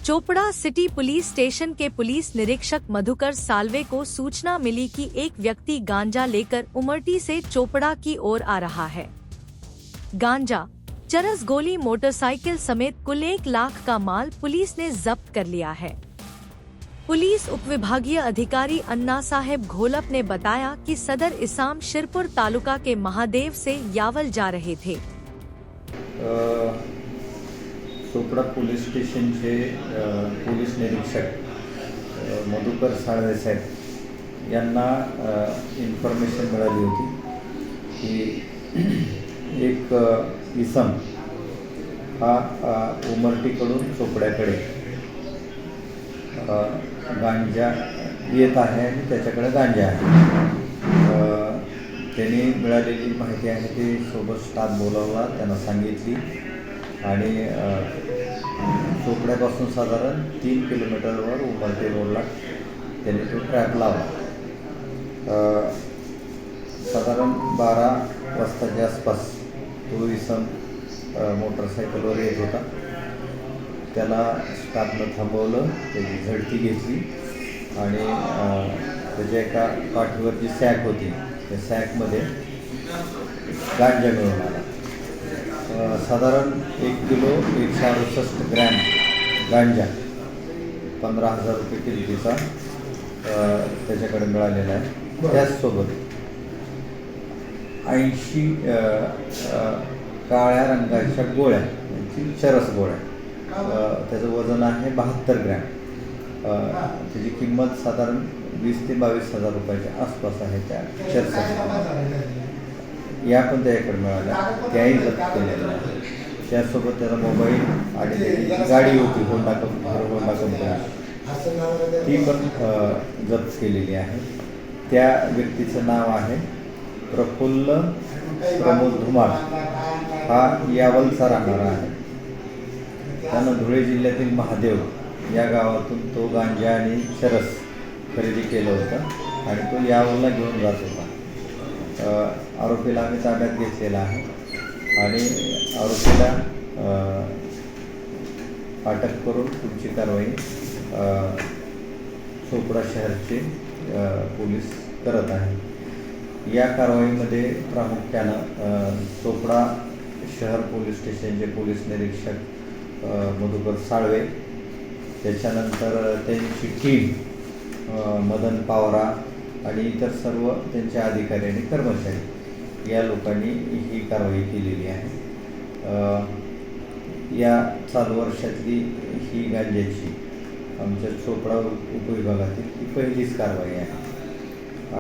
Chopra city police station के police निरीक्षक मधुकर साल्वे को सूचना मिली कि एक व्यक्ति गांजा लेकर उमरटी से चोपड़ा की ओर आ रहा है। गांजा, चरस, गोली, मोटरसाइकिल समेत कुल 1 लाख का माल पुलिस ने जब्त कर लिया है। पुलिस उपविभागीय अधिकारी अन्ना साहेब घोलप ने बताया कि सदर इसाम शिरपुर तालुका के महादेव से यावल जा रहे थे। चोपड़ा पोलीस स्टेशनचे पोलीस निरीक्षक मधुकर साळवे साहेब यांना इन्फॉर्मेशन मिळाली होती की एक इसम हा उमरटीकडून चोपड्याकडे गांजा येत आहे आणि त्याच्याकडे गांजा आहे। त्यांनी मिळालेली माहिती आहे ती सोबत स्टाफ बोलावला, त्यांना सांगितली आणि चोपड्यापासून साधारण 3 किलोमीटरवर उमरटी रोडला त्यांनी तो ट्रॅप लावला। साधारण 12 वाजताच्या आसपास तो इसम मोटरसायकलवर येत होता। त्याला स्टाफनं थांबवलं, त्याची झडती घेतली आणि त्याच्या एका पाठीवर जी सॅक होती त्या सॅकमध्ये गांजा मिळून आला। साधारण 1 किलो 168 ग्रॅम गांजा 15,000 रुपये किमतीचा त्याच्याकडे मिळालेला आहे। त्याचसोबत 80 काळ्या रंगाच्या गोळ्या, म्हणजे चरस गोळ्या, त्याचं वजन आहे 72 ग्रॅम। त्याची किंमत साधारण 20,000 ते 22,000 रुपयाच्या आसपास आहे। त्या चरसाची या पण त्याच्याकडे मिळाल्या, त्याही जप्त केलेल्या आहे। त्यासोबत त्याचा मोबाईल आणि त्याची गाडी होती होंडा कंपनी, ती पण जप्त केलेली आहे। त्या व्यक्तीचं नाव आहे प्रफुल्ल प्रमोद धुमाळ, हा यावलचा राहणारा आहे। त्यानं धुळे जिल्ह्यातील महादेव या गावातून तो गांजा आणि चरस खरेदी केलं होतं आणि तो यावलला घेऊन जात होता। आरोपीला आम्ही ताब्यात घेतलेला आहे आणि आरोपीला अटक करून पुढची कारवाई चोपडा शहरचे पोलीस करत आहेत। या कारवाईमध्ये प्रामुख्यानं चोपडा शहर पोलीस स्टेशनचे पोलीस निरीक्षक मधुकर साळवे, त्याच्यानंतर त्यांची टीम मदन पावरा आणि इतर सर्व त्यांचे अधिकारी आणि कर्मचारी या लोकांनी ही कारवाई केलेली आहे। या चालू वर्षातली ही गांजाची आमच्या चोपडा उपविभागातील ही पहिलीच कारवाई आहे।